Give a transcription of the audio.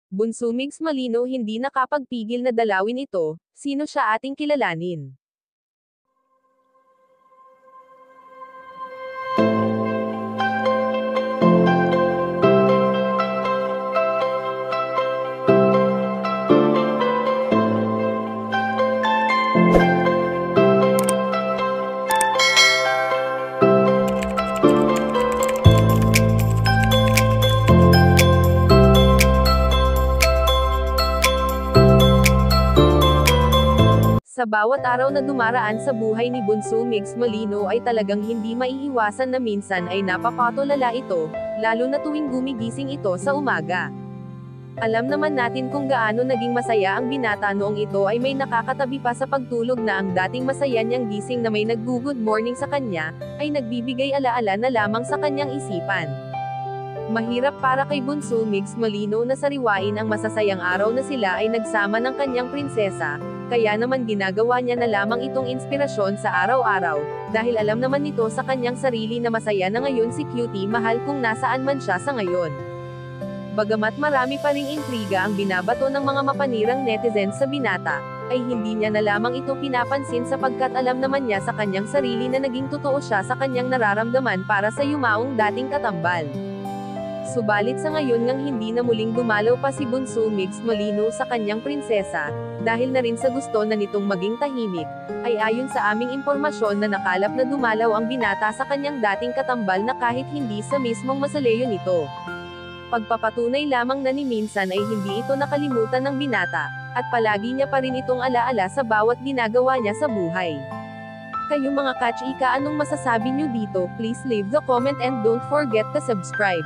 Bunso Migs Malino hindi nakapagpigil na dalawin ito, sino siya ating kilalanin. Sa bawat araw na dumaraan sa buhay ni Bunso Migs Malino ay talagang hindi maiiwasan na minsan ay napapatulala ito, lalo na tuwing gumigising ito sa umaga. Alam naman natin kung gaano naging masaya ang binata noong ito ay may nakakatabi pa sa pagtulog na ang dating masaya niyang gising na may nag-good morning sa kanya, ay nagbibigay alaala na lamang sa kanyang isipan. Mahirap para kay Bunso Migs Malino na sariwain ang masasayang araw na sila ay nagsama ng kanyang prinsesa, kaya naman ginagawa niya na lamang itong inspirasyon sa araw-araw, dahil alam naman nito sa kanyang sarili na masaya na ngayon si Cutie Mahal kung nasaan man siya sa ngayon. Bagamat marami pa ring intriga ang binabato ng mga mapanirang netizens sa binata, ay hindi niya na lamang ito pinapansin sapagkat alam naman niya sa kanyang sarili na naging totoo siya sa kanyang nararamdaman para sa yumaong dating katambal. Subalit sa ngayon ngang hindi na muling dumalaw pa si Bunso Migs Malino sa kanyang prinsesa, dahil na rin sa gusto na nitong maging tahimik, ay ayon sa aming impormasyon na nakalap na dumalaw ang binata sa kanyang dating katambal na kahit hindi sa mismong mausoleo nito. Pagpapatunay lamang na ni minsan ay hindi ito nakalimutan ng binata, at palagi niya pa rin itong alaala sa bawat ginagawa niya sa buhay. Kayo mga kachika, anong masasabi niyo dito? Please leave the comment and don't forget to subscribe.